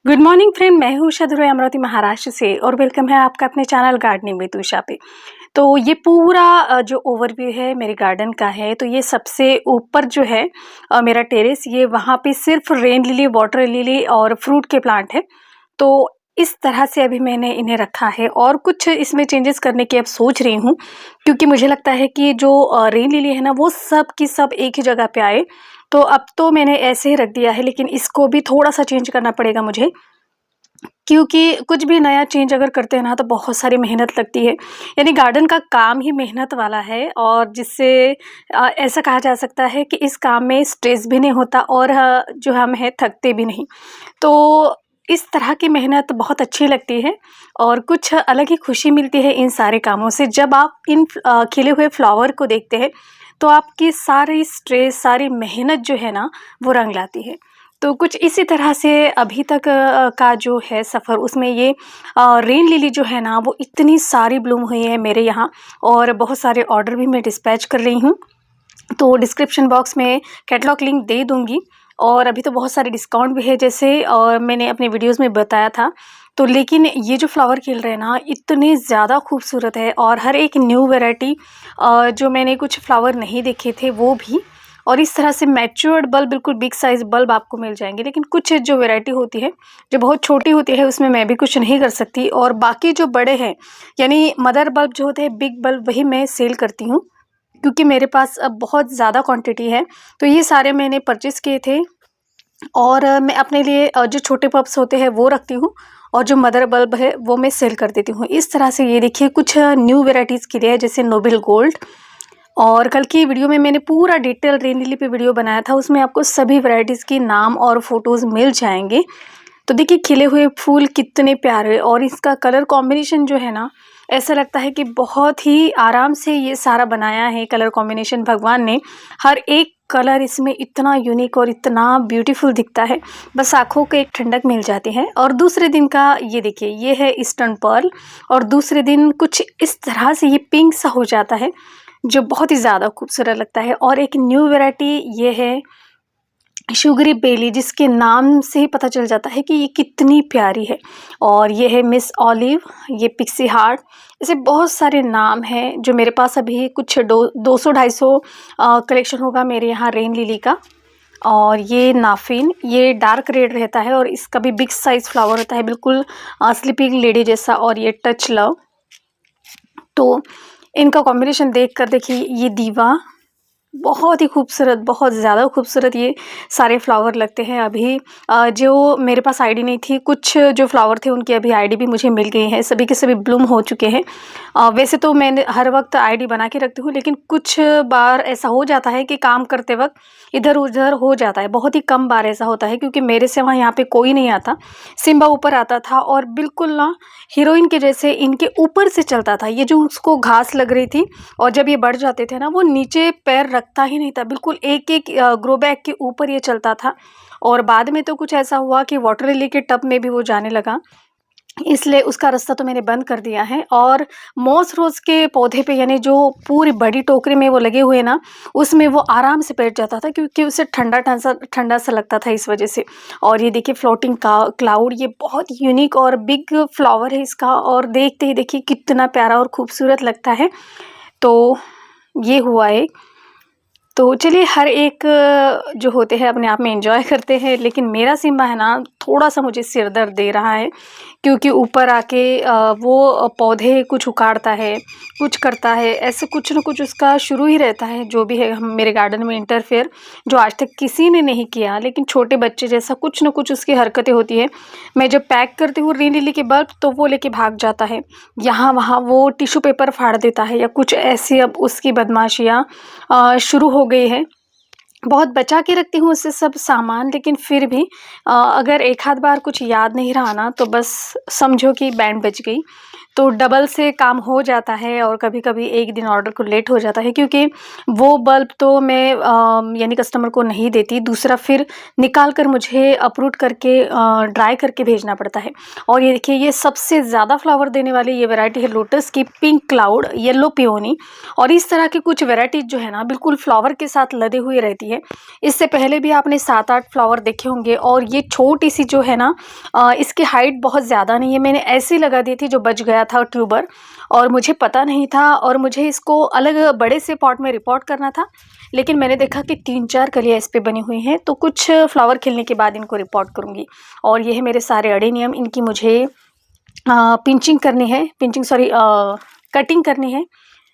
Good morning friend, मैं हूँ उषा धुर्वे अमरावती महाराष्ट्र से और वेलकम है आपका अपने चैनल गार्डनिंग विद उषा पे। तो ये पूरा जो ओवरव्यू है मेरे गार्डन का है। तो ये सबसे ऊपर जो है मेरा टेरेस, ये वहाँ पे सिर्फ रेन लिली, वाटर लिली और फ्रूट के प्लांट है। तो इस तरह से अभी मैंने इन्हें रखा है और कुछ इसमें चेंजेस करने की अब सोच रही हूँ, क्योंकि मुझे लगता है कि जो रेन लिली है ना, वो सब की सब एक ही जगह पे आए। तो अब तो मैंने ऐसे ही रख दिया है, लेकिन इसको भी थोड़ा सा चेंज करना पड़ेगा मुझे, क्योंकि कुछ भी नया चेंज अगर करते हैं ना तो बहुत सारी मेहनत लगती है। यानी गार्डन का काम ही मेहनत वाला है, और जिससे ऐसा कहा जा सकता है कि इस काम में स्ट्रेस भी नहीं होता और जो हम हैं थकते भी नहीं। तो इस तरह की मेहनत बहुत अच्छी लगती है और कुछ अलग ही खुशी मिलती है इन सारे कामों से। जब आप इन खिले हुए फ्लावर को देखते हैं तो आपकी सारी स्ट्रेस, सारी मेहनत जो है ना, वो रंग लाती है। तो कुछ इसी तरह से अभी तक का जो है सफ़र, उसमें ये रेन लिली जो है ना, वो इतनी सारी ब्लूम हुई है मेरे यहाँ, और बहुत सारे ऑर्डर भी मैं डिस्पैच कर रही हूँ। तो डिस्क्रिप्शन बॉक्स में कैटलॉग लिंक दे दूँगी, और अभी तो बहुत सारे डिस्काउंट भी है, जैसे और मैंने अपने वीडियोज़ में बताया था। तो लेकिन ये जो फ्लावर खिल रहे हैं ना, इतने ज़्यादा खूबसूरत है, और हर एक न्यू वैरायटी जो मैंने कुछ फ्लावर नहीं देखे थे वो भी, और इस तरह से मैच्योर्ड बल्ब, बिल्कुल बिग साइज़ बल्ब आपको मिल जाएंगे। लेकिन कुछ जो वैरायटी होती है, जो बहुत छोटी होती है, उसमें मैं भी कुछ नहीं कर सकती, और बाकी जो बड़े हैं, यानी मदर बल्ब जो होते हैं, बिग बल्ब, वही मैं सेल करती हूँ, क्योंकि मेरे पास अब बहुत ज़्यादा क्वांटिटी है। तो ये सारे मैंने परचेज़ किए थे, और मैं अपने लिए जो छोटे पप्स होते हैं वो रखती हूँ, और जो मदर बल्ब है वो मैं सेल कर देती हूँ। इस तरह से ये देखिए कुछ न्यू वैराइटीज़ के लिए है, जैसे नोबेल गोल्ड। और कल की वीडियो में मैंने पूरा डिटेल रेन लिली पे वीडियो बनाया था, उसमें आपको सभी वैराइटीज़ की नाम और फ़ोटोज़ मिल जाएंगे। तो देखिए खिले हुए फूल कितने प्यारे, और इसका कलर कॉम्बिनेशन जो है ना, ऐसा लगता है कि बहुत ही आराम से ये सारा बनाया है कलर कॉम्बिनेशन भगवान ने। हर एक कलर इसमें इतना यूनिक और इतना ब्यूटीफुल दिखता है, बस आँखों को एक ठंडक मिल जाती है। और दूसरे दिन का ये देखिए, ये है ईस्टर्न पर्ल, और दूसरे दिन कुछ इस तरह से ये पिंक सा हो जाता है, जो बहुत ही ज़्यादा खूबसूरत लगता है। और एक न्यू वैरायटी ये है शुगरी बेली, जिसके नाम से ही पता चल जाता है कि ये कितनी प्यारी है। और ये है मिस ऑलिव, ये पिक्सी हार्ट, ऐसे बहुत सारे नाम हैं जो मेरे पास अभी कुछ 200-250 कलेक्शन होगा मेरे यहाँ रेन लिली का। और ये नाफिन, ये डार्क रेड रहता है, और इसका भी बिग साइज़ फ्लावर होता है, बिल्कुल स्लीपिंग लेडी जैसा। और ये टच लव। तो इनका कॉम्बिनेशन देख कर देखिए, ये दीवा, बहुत ही खूबसूरत, बहुत ज़्यादा खूबसूरत ये सारे फ्लावर लगते हैं। अभी जो मेरे पास आईडी नहीं थी, कुछ जो फ्लावर थे उनकी अभी आईडी भी मुझे मिल गई है, सभी के सभी ब्लूम हो चुके हैं। वैसे तो मैंने हर वक्त आईडी बना के रखती हूँ, लेकिन कुछ बार ऐसा हो जाता है कि काम करते वक्त इधर उधर हो जाता है। बहुत ही कम बार ऐसा होता है, क्योंकि मेरे से वहाँ यहाँ पे कोई नहीं आता। सिम्बा ऊपर आता था, और बिल्कुल ना हीरोइन के जैसे इनके ऊपर से चलता था। ये जो उसको घास लग रही थी, और जब ये बढ़ जाते थे ना, वो नीचे पैर रखता ही नहीं था, बिल्कुल एक एक ग्रो बैग के ऊपर ये चलता था। और बाद में तो कुछ ऐसा हुआ कि वाटर लिली के टब में भी वो जाने लगा, इसलिए उसका रास्ता तो मैंने बंद कर दिया है। और मॉस रोज़ के पौधे पे, यानी जो पूरी बड़ी टोकरी में वो लगे हुए ना, उसमें वो आराम से बैठ जाता था, क्योंकि उसे ठंडा ठंडा ठंडा सा लगता था, इस वजह से। और ये देखिए फ्लोटिंग का क्लाउड, ये बहुत यूनिक और बिग फ्लावर है इसका, और देखते ही देखिए कितना प्यारा और खूबसूरत लगता है। तो ये हुआ एक। तो चलिए, हर एक जो होते हैं अपने आप में एंजॉय करते हैं, लेकिन मेरा सिम्बा है ना, थोड़ा-सा मुझे सिर दर्द दे रहा है, क्योंकि ऊपर आके वो पौधे कुछ उखाड़ता है, कुछ करता है, ऐसे कुछ न कुछ उसका शुरू ही रहता है, जो भी है हम मेरे गार्डन में इंटरफेयर, जो आज तक किसी ने नहीं किया, लेकिन छोटे बच्चे जैसा कुछ न कुछ उसकी हरकतें होती हैं। मैं जब पैक करती हूँ रेन लिली के बल्ब, तो वो लेके भाग जाता है, यहाँ-वहाँ वो टिश्यू पेपर फाड़ देता है, या कुछ ऐसी अब उसकी बदमाशियाँ शुरू हो गई है। बहुत बचा के रखती हूँ उससे सब सामान, लेकिन फिर भी अगर एक आध बार कुछ याद नहीं रहा ना, तो बस समझो कि बैंड बज गई। तो डबल से काम हो जाता है और कभी-कभी एक दिन ऑर्डर को लेट हो जाता है, क्योंकि वो बल्ब तो मैं यानी कस्टमर को नहीं देती, दूसरा फिर निकाल कर मुझे अप्रूव करके ड्राई करके भेजना पड़ता है। और ये देखिए, ये सबसे ज़्यादा फ्लावर देने वाली ये वैरायटी है लोटस की पिंक क्लाउड, येलो पियोनी। और इस तरह की कुछ वैराइटीज़ जो है ना, बिल्कुल फ्लावर के साथ लदे हुए रहती है। इससे पहले भी आपने 7-8 फ्लावर देखे होंगे, और ये छोटी-सी जो है ना, इसकी हाइट बहुत ज़्यादा नहीं है। मैंने ऐसी लगा दी थी जो बच गया था ट्यूबर, और मुझे पता नहीं था, और मुझे इसको अलग बड़े से पॉट में रिपोर्ट करना था। लेकिन मैंने देखा कि 3-4 कलियाँ इस पे बनी हुई हैं, तो कुछ फ्लावर खिलने के बाद इनको रिपोर्ट करूँगी। और ये है मेरे सारे अडेनियम, इनकी मुझे पिंचिंग करनी है, कटिंग करनी है,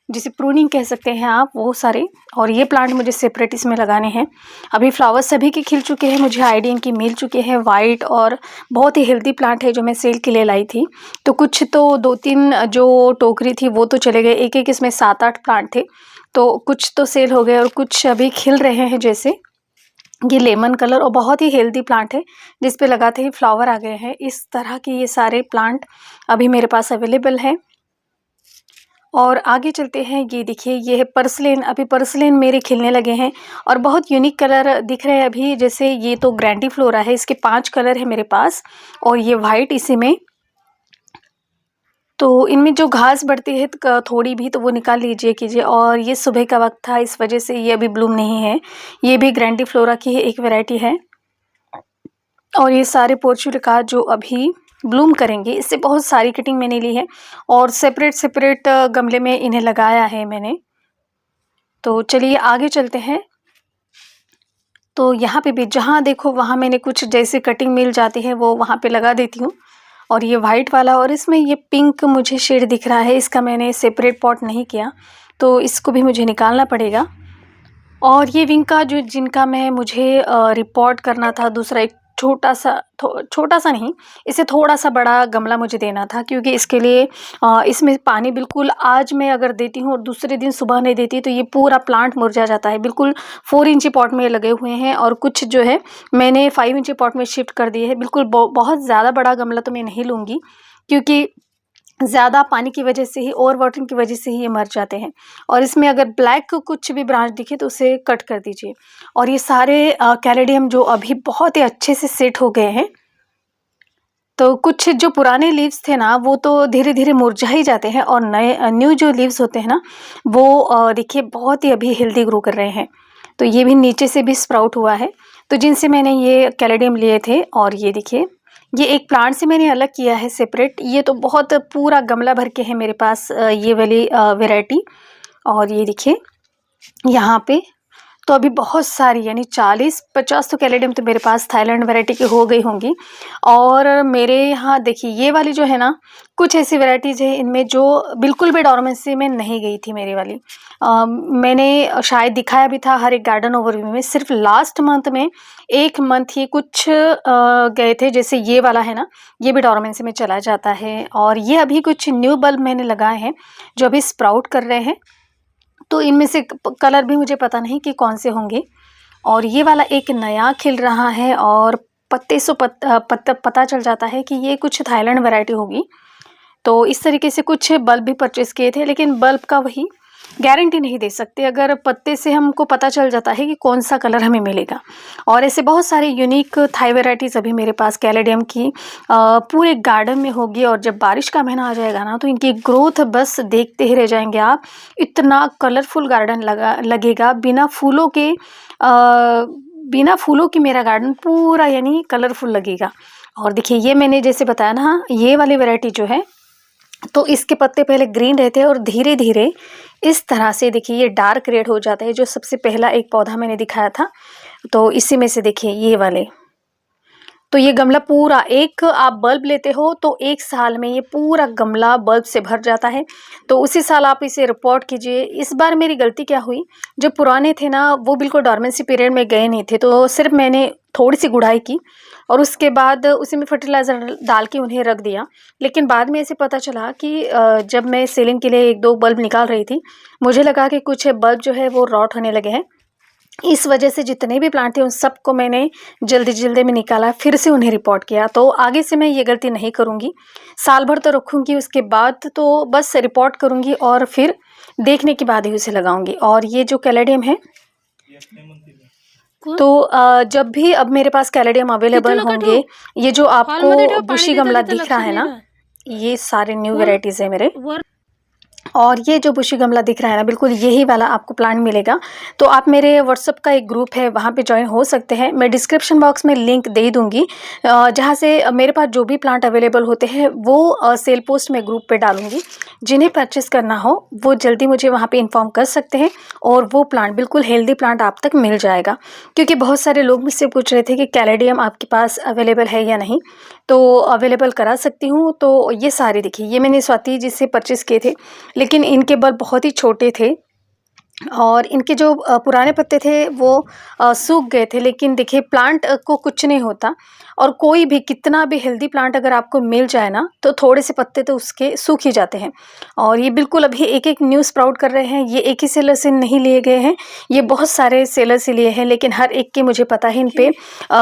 जिसे प्रूनिंग कह सकते हैं आप, वो सारे। और ये प्लांट मुझे सेपरेट इसमें लगाने हैं। अभी फ्लावर सभी के खिल चुके हैं, मुझे आईडी इनकी मिल चुके हैं, वाइट और बहुत ही हेल्दी प्लांट है जो मैं सेल के लिए लाई थी। तो कुछ तो 2-3 जो टोकरी थी वो तो चले गए, एक-एक इसमें 7-8 प्लांट थे, तो कुछ तो सेल हो गए और कुछ अभी खिल रहे हैं। जैसे ये लेमन कलर और बहुत ही हेल्दी प्लांट है, जिस पे लगाते ही फ्लावर आ गए हैं। इस तरह के ये सारे प्लांट अभी मेरे पास अवेलेबल है। और आगे चलते हैं, ये देखिए, ये है पर्सलेन। अभी पर्सलेन मेरे खिलने लगे हैं और बहुत यूनिक कलर दिख रहे हैं अभी। जैसे ये तो ग्रैंडीफ्लोरा है, इसके 5 कलर है मेरे पास, और ये वाइट इसी में। तो इनमें जो घास बढ़ती है थोड़ी भी, तो वो निकाल लीजिए कीजिए। और ये सुबह का वक्त था, इस वजह से ये अभी ब्लूम नहीं है। ये भी ग्रैंडीफ्लोरा की ही एक वैरायटी है। और ये सारे पोर्चुलिका जो अभी ब्लूम करेंगे, इससे बहुत सारी कटिंग मैंने ली है और सेपरेट गमले में इन्हें लगाया है मैंने। तो चलिए आगे चलते हैं। तो यहाँ पे भी जहाँ देखो वहाँ मैंने कुछ जैसे कटिंग मिल जाती है वो वहाँ पे लगा देती हूँ। और ये वाइट वाला, और इसमें ये पिंक मुझे शेड दिख रहा है, इसका मैंने सेपरेट पॉट नहीं किया, तो इसको भी मुझे निकालना पड़ेगा। और ये विंग का जो जिनका मुझे रिपोर्ट करना था, दूसरा एक छोटा सा नहीं, इससे थोड़ा सा बड़ा गमला मुझे देना था, क्योंकि इसके लिए इसमें पानी बिल्कुल आज मैं अगर देती हूँ और दूसरे दिन सुबह नहीं देती तो ये पूरा प्लांट मुरझा जाता है। बिल्कुल 4 इंची पॉट में लगे हुए हैं, और कुछ जो है मैंने 5 इंची पॉट में शिफ्ट कर दिए है। बिल्कुल बहुत ज़्यादा बड़ा गमला तो मैं नहीं लूँगी, क्योंकि ज़्यादा पानी की वजह से ही, ओवर वाटरिंग की वजह से ही ये मर जाते हैं। और इसमें अगर ब्लैक कुछ भी ब्रांच दिखे तो उसे कट कर दीजिए। और ये सारे कैलेडियम जो अभी बहुत ही अच्छे से सेट हो गए हैं। तो कुछ जो पुराने लीव्स थे ना, वो तो धीरे धीरे मुरझा ही जाते हैं, और नए न्यू जो लीव्स होते हैं ना, वो देखिए बहुत ही अभी हेल्दी ग्रो कर रहे हैं। तो ये भी नीचे से भी स्प्राउट हुआ है, तो जिनसे मैंने ये कैलेडियम लिए थे। और ये देखिए, ये एक प्लांट से मैंने अलग किया है सेपरेट। ये तो बहुत पूरा गमला भर के है मेरे पास ये वाली वैरायटी। और ये देखिए यहाँ पे तो अभी बहुत सारी, यानी 40-50 तो कैलेडियम तो मेरे पास थाईलैंड वैरायटी की हो गई होंगी। और मेरे यहाँ देखिए ये वाली जो है ना, कुछ ऐसी वैरायटीज़ है इनमें जो बिल्कुल भी डॉर्मेंसी में नहीं गई थी मेरी वाली। मैंने शायद दिखाया भी था हर एक गार्डन ओवरव्यू में। सिर्फ लास्ट मंथ में 1 मंथ ही कुछ गए थे। जैसे ये वाला है ना, ये भी डॉर्मेंसी में चला जाता है। और ये अभी कुछ न्यू बल्ब मैंने लगाए हैं जो अभी स्प्राउट कर रहे हैं, तो इनमें से कलर भी मुझे पता नहीं कि कौन से होंगे। और ये वाला एक नया खिल रहा है, और पत्ते से पता चल जाता है कि ये कुछ थाईलैंड वैरायटी होगी। तो इस तरीके से कुछ बल्ब भी परचेज़ किए थे, लेकिन बल्ब का वही गारंटी नहीं दे सकते। अगर पत्ते से हमको पता चल जाता है कि कौन सा कलर हमें मिलेगा। और ऐसे बहुत सारे यूनिक थाई वैराइटीज़ अभी मेरे पास कैलेडियम की पूरे गार्डन में होगी। और जब बारिश का महीना आ जाएगा ना, तो इनकी ग्रोथ बस देखते ही रह जाएंगे आप। इतना कलरफुल गार्डन लगेगा बिना फूलों के। बिना फूलों की मेरा गार्डन पूरा यानी कलरफुल लगेगा। और देखिए, ये मैंने जैसे बताया ना, ये वाली वैरायटी जो है, तो इसके पत्ते पहले ग्रीन रहते हैं और धीरे धीरे इस तरह से देखिए ये डार्क रेड हो जाता है। जो सबसे पहला एक पौधा मैंने दिखाया था, तो इसी में से देखिए ये वाले। तो ये गमला पूरा, एक आप बल्ब लेते हो तो 1 साल में ये पूरा गमला बल्ब से भर जाता है। तो उसी साल आप इसे रिपोर्ट कीजिए। इस बार मेरी गलती क्या हुई, जो पुराने थे ना वो बिल्कुल डॉर्मेंसी पीरियड में गए नहीं थे, तो सिर्फ मैंने थोड़ी सी गुड़ाई की और उसके बाद उसी में फर्टिलाइज़र डाल के उन्हें रख दिया। लेकिन बाद में ऐसे पता चला कि जब मैं सेलिंग के लिए 1-2 बल्ब निकाल रही थी, मुझे लगा कि कुछ बल्ब जो है वो रॉट होने लगे हैं। इस वजह से जितने भी प्लांट थे उन सबको मैंने जल्दी-जल्दी में निकाला, फिर से उन्हें रिपोर्ट किया। तो आगे से मैं ये गलती नहीं करूँगी। साल भर तो रखूँगी, उसके बाद तो बस रिपोर्ट करूँगी और फिर देखने के बाद ही उसे लगाऊँगी। और ये जो कैलेडियम है, तो जब भी अब मेरे पास कैलेडियम अवेलेबल होंगे, ये जो आपको बुशी गमला दिख रहा है ना, ये सारे न्यू वैराइटीज़ है मेरे। और ये जो बुशी गमला दिख रहा है ना, बिल्कुल यही वाला आपको प्लांट मिलेगा। तो आप मेरे व्हाट्सएप का एक ग्रुप है, वहाँ पे जॉइन हो सकते हैं। मैं डिस्क्रिप्शन बॉक्स में लिंक दे दूँगी, जहाँ से मेरे पास जो भी प्लांट अवेलेबल होते हैं वो सेल पोस्ट में ग्रुप पे डालूँगी। जिन्हें परचेस करना हो वो जल्दी मुझे वहाँ पे इन्फॉर्म कर सकते हैं और वो प्लांट बिल्कुल हेल्दी प्लांट आप तक मिल जाएगा। क्योंकि बहुत सारे लोग मुझसे पूछ रहे थे कि कैलेडियम आपके पास अवेलेबल है या नहीं, तो अवेलेबल करा सकती हूँ। तो ये सारे देखिए, ये मैंने स्वाति जी से परचेस किए थे, लेकिन इनके बल्ब बहुत ही छोटे थे और इनके जो पुराने पत्ते थे वो सूख गए थे। लेकिन देखिए, प्लांट को कुछ नहीं होता और कोई भी कितना भी हेल्दी प्लांट अगर आपको मिल जाए ना, तो थोड़े से पत्ते तो उसके सूख ही जाते हैं। और ये बिल्कुल अभी एक-एक न्यू स्प्राउट कर रहे हैं। ये एक ही सेलर से नहीं लिए गए हैं, ये बहुत सारे सेलर से लिए हैं, लेकिन हर एक के मुझे पता है। इन पे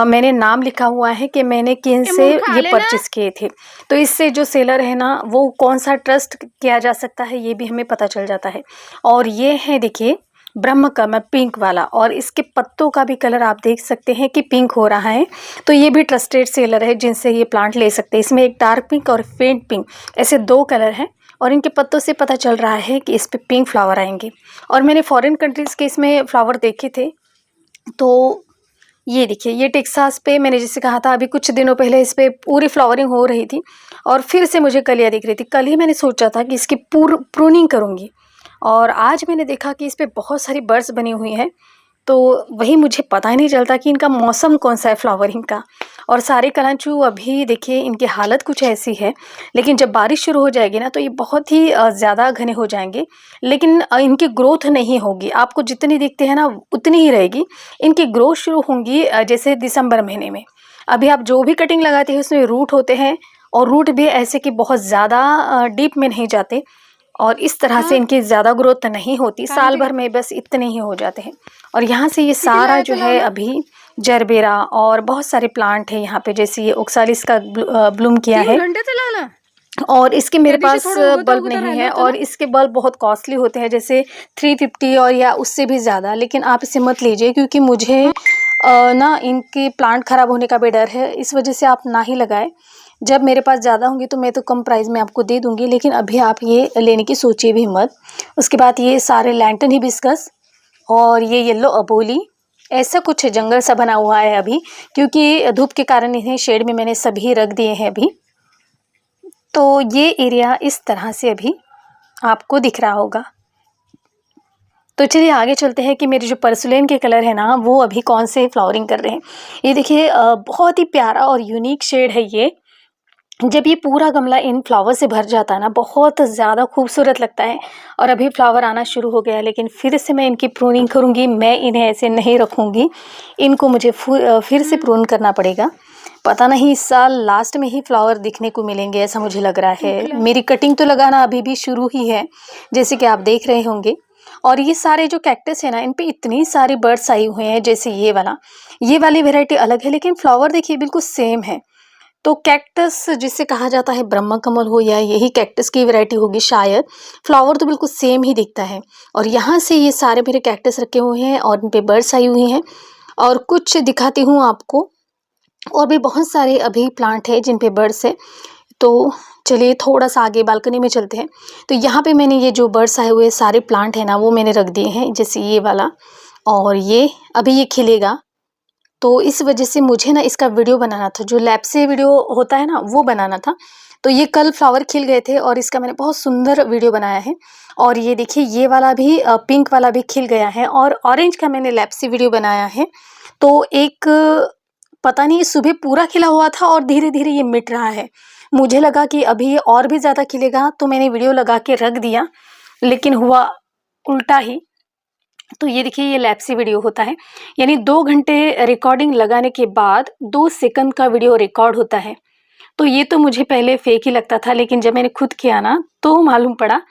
मैंने नाम लिखा हुआ है कि मैंने किन से ये परचेस किए थे। तो इससे जो सेलर है ना, वो कौन-सा ट्रस्ट किया जा सकता है, ये भी हमें पता चल जाता है। और ये है देखिए ब्रह्मकमल पिंक वाला, और इसके पत्तों का भी कलर आप देख सकते हैं कि पिंक हो रहा है। तो ये भी ट्रस्टेड सेलर है जिनसे ये प्लांट ले सकते हैं। इसमें एक डार्क पिंक और फेंट पिंक, ऐसे 2 कलर हैं और इनके पत्तों से पता चल रहा है कि इस पे पिंक फ्लावर आएंगे। और मैंने फॉरेन कंट्रीज़ के इसमें फ्लावर देखे थे। तो ये देखिए, ये टेक्सास पे मैंने जैसे कहा था, अभी कुछ दिनों पहले इस पे पूरी फ्लावरिंग हो रही थी और फिर से मुझे कलियाँ दिख रही थी। कल ही मैंने सोचा था कि इसकी प्रूनिंग करूँगी और आज मैंने देखा कि इस पे बहुत सारी बर्ड्स बनी हुई हैं। तो वही मुझे पता ही नहीं चलता कि इनका मौसम कौन-सा है फ्लावरिंग का। और सारे कलांचू अभी देखिए, इनकी हालत कुछ ऐसी है, लेकिन जब बारिश शुरू हो जाएगी ना, तो ये बहुत ही ज़्यादा घने हो जाएंगे। लेकिन इनकी ग्रोथ नहीं होगी, आपको जितनी दिखते हैं ना उतनी ही रहेगी। इनकी ग्रोथ शुरू होंगी जैसे दिसंबर महीने में। अभी आप जो भी कटिंग लगाते हैं उसमें रूट होते हैं और रूट भी ऐसे कि बहुत ज़्यादा डीप में नहीं जाते और इस तरह से इनकी ज़्यादा ग्रोथ नहीं होती। साल भर में बस इतने ही हो जाते हैं। और यहाँ से ये सारा जो है अभी जरबेरा और बहुत सारे प्लांट हैं यहाँ पे, जैसे ये ओक्सालिस का ब्लूम किया है। और इसके मेरे पास बल्ब नहीं है और इसके बल्ब बहुत कॉस्टली होते हैं, जैसे 350 और या उससे भी ज़्यादा। लेकिन आप इसे मत लीजिए, क्योंकि मुझे ना इनके प्लांट ख़राब होने का भी डर है, इस वजह से आप ना ही लगाएं। जब मेरे पास ज़्यादा होंगी तो मैं तो कम प्राइस में आपको दे दूँगी, लेकिन अभी आप ये लेने की सोचिए भी मत। उसके बाद ये सारे लैंटन हिबिस्कस और ये येलो अबोली, ऐसा कुछ जंगल सा बना हुआ है अभी, क्योंकि धूप के कारण इन्हें शेड में मैंने सभी रख दिए हैं अभी। तो ये एरिया इस तरह से अभी आपको दिख रहा होगा। तो चलिए आगे चलते हैं कि मेरे जो पर्सुलेन के कलर है ना, वो अभी कौन से फ्लावरिंग कर रहे हैं। ये देखिए, बहुत ही प्यारा और यूनिक शेड है ये। जब ये पूरा गमला इन फ्लावर से भर जाता है ना, बहुत ज़्यादा खूबसूरत लगता है। और अभी फ्लावर आना शुरू हो गया है, लेकिन फिर से मैं इनकी प्रूनिंग करूँगी। मैं इन्हें ऐसे नहीं रखूँगी, इनको मुझे फिर से प्रून करना पड़ेगा। पता नहीं इस साल लास्ट में ही फ्लावर दिखने को मिलेंगे, ऐसा मुझे लग रहा है। मेरी कटिंग तो लगाना अभी भी शुरू ही है, जैसे कि आप देख रहे होंगे। और ये सारे जो कैक्टस है ना, इन पे इतनी सारी बर्ड्स आई हुए हैं। जैसे ये वाली वैरायटी अलग है, लेकिन फ्लावर देखिए बिल्कुल सेम है। तो कैक्टस जिसे कहा जाता है, ब्रह्म कमल हो या यही कैक्टस की वैरायटी होगी शायद, फ्लावर तो बिल्कुल सेम ही दिखता है। और यहाँ से ये सारे मेरे कैक्टस रखे हुए हैं और इन पे बर्ड्स आई हुई हैं। और कुछ दिखाती हूँ आपको, और भी बहुत सारे अभी प्लांट है जिन पे बर्ड्स है। तो चलिए थोड़ा सा आगे बालकनी में चलते हैं। तो यहाँ पे मैंने ये जो बर्ड्स आए हुए सारे प्लांट है ना, वो मैंने रख दिए हैं, जैसे ये वाला। और ये अभी ये खिलेगा, तो इस वजह से मुझे ना इसका वीडियो बनाना था, जो लैब से वीडियो होता है ना, वो बनाना था। तो ये कल फ्लावर खिल गए थे और इसका मैंने बहुत सुंदर वीडियो बनाया है। और ये देखिए, ये वाला भी पिंक वाला भी खिल गया है और ऑरेंज का मैंने लैब से वीडियो बनाया है। तो एक पता नहीं, सुबह पूरा खिला हुआ था और धीरे धीरे ये मिट रहा है। मुझे लगा कि अभी ये और भी ज़्यादा खिलेगा, तो मैंने वीडियो लगा के रख दिया, लेकिन हुआ उल्टा ही। तो ये देखिए, ये लैब से वीडियो होता है, यानी 2 घंटे रिकॉर्डिंग लगाने के बाद 2 सेकंड का वीडियो रिकॉर्ड होता है। तो ये तो मुझे पहले फेक ही लगता था, लेकिन जब मैंने खुद किया ना, तो मालूम पड़ा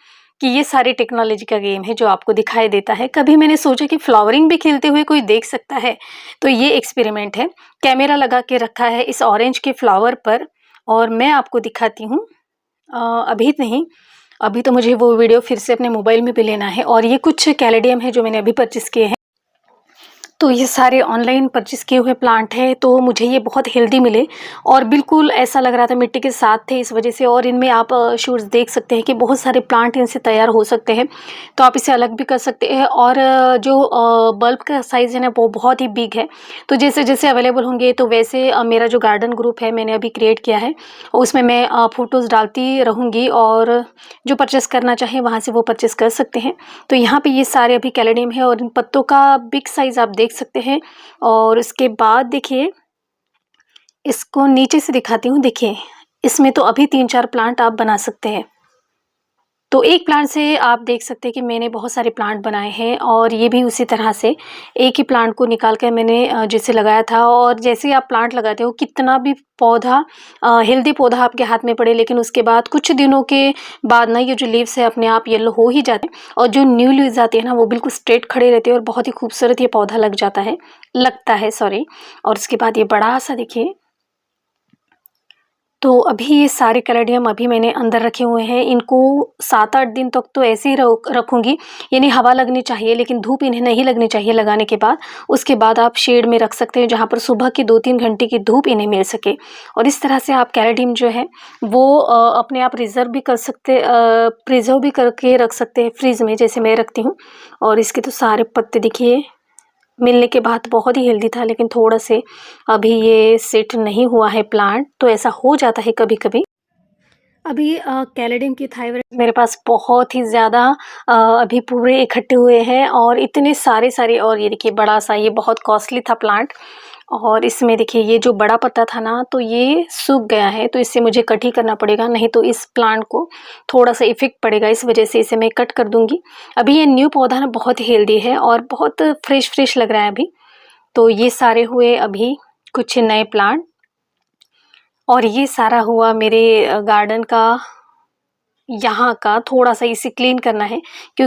कि ये सारी टेक्नोलॉजी का गेम है जो आपको दिखाई देता है। कभी मैंने सोचा कि फ्लावरिंग भी खिलते हुए कोई देख सकता है, तो ये एक्सपेरिमेंट है। कैमरा लगा के रखा है इस ऑरेंज के फ्लावर पर और मैं आपको दिखाती हूँ। अभी नहीं, अभी तो मुझे वो वीडियो फिर से अपने मोबाइल में भी लेना है। और ये कुछ कैलेडियम है जो मैंने अभी परचेज़ किए हैं। तो ये सारे ऑनलाइन परचेज़ किए हुए प्लांट हैं, तो मुझे ये बहुत हेल्दी मिले और बिल्कुल ऐसा लग रहा था मिट्टी के साथ थे इस वजह से। और इनमें आप शूट्स देख सकते हैं कि बहुत सारे प्लांट इनसे तैयार हो सकते हैं, तो आप इसे अलग भी कर सकते हैं। और जो बल्ब का साइज़ है ना वो बहुत ही बिग है, तो जैसे-जैसे अवेलेबल होंगे तो वैसे मेरा जो गार्डन ग्रुप है मैंने अभी क्रिएट किया है, उसमें मैं फ़ोटोज़ डालती रहूँगी और जो परचेज़ करना चाहें वहाँ से वो परचेज़ कर सकते हैं। तो यहाँ पे ये सारे अभी कैलेडियम है और इन पत्तों का बिग साइज़ आप देख सकते हैं। और उसके बाद देखिए, इसको नीचे से दिखाती हूँ। देखिए, इसमें तो अभी 3-4 प्लांट आप बना सकते हैं। तो एक प्लांट से आप देख सकते हैं कि मैंने बहुत सारे प्लांट बनाए हैं और ये भी उसी तरह से एक ही प्लांट को निकाल कर मैंने जैसे लगाया था। और जैसे ही आप प्लांट लगाते हो, कितना भी पौधा हेल्दी पौधा आपके हाथ में पड़े, लेकिन उसके बाद कुछ दिनों के बाद ना ये जो लीव्स है अपने आप येलो हो ही जाते हैं और जो न्यू लीव्स आती है ना वो बिल्कुल स्ट्रेट खड़े रहते हैं और बहुत ही खूबसूरत ये पौधा लगता है सॉरी। और उसके बाद ये बड़ा सा देखिए, तो अभी ये सारे कैलेडियम अभी मैंने अंदर रखे हुए हैं। इनको 7-8 दिन तक तो ऐसे ही रखूँगी, यानी हवा लगनी चाहिए, लेकिन धूप इन्हें नहीं लगनी चाहिए लगाने के बाद। उसके बाद आप शेड में रख सकते हैं जहाँ पर सुबह की 2-3 घंटे की धूप इन्हें मिल सके। और इस तरह से आप कैलेडियम जो है वो अपने आप प्रिज़र्व भी करके रख सकते हैं फ्रिज में, जैसे मैं रखती हूँ। और इसके तो सारे पत्ते देखिए, मिलने के बाद बहुत ही हेल्दी था, लेकिन थोड़ा से अभी ये सेट नहीं हुआ है प्लांट, तो ऐसा हो जाता है कभी-कभी। अभी कैलेडियम की थाइवराइड मेरे पास बहुत ही ज़्यादा अभी पूरे इकट्ठे हुए हैं और इतने सारे और ये देखिए बड़ा सा, ये बहुत कॉस्टली था प्लांट। और इसमें देखिए ये जो बड़ा पत्ता था ना तो ये सूख गया है, तो इससे मुझे कट ही करना पड़ेगा, नहीं तो इस प्लांट को थोड़ा-सा इफ़ेक्ट पड़ेगा, इस वजह से इसे मैं कट कर दूँगी। अभी ये न्यू पौधा ना बहुत हेल्दी है और बहुत फ्रेश लग रहा है अभी। तो ये सारे हुए अभी कुछ नए प्लांट और ये सारा हुआ मेरे गार्डन का, यहाँ का थोड़ा-सा इसे क्लीन करना है क्योंकि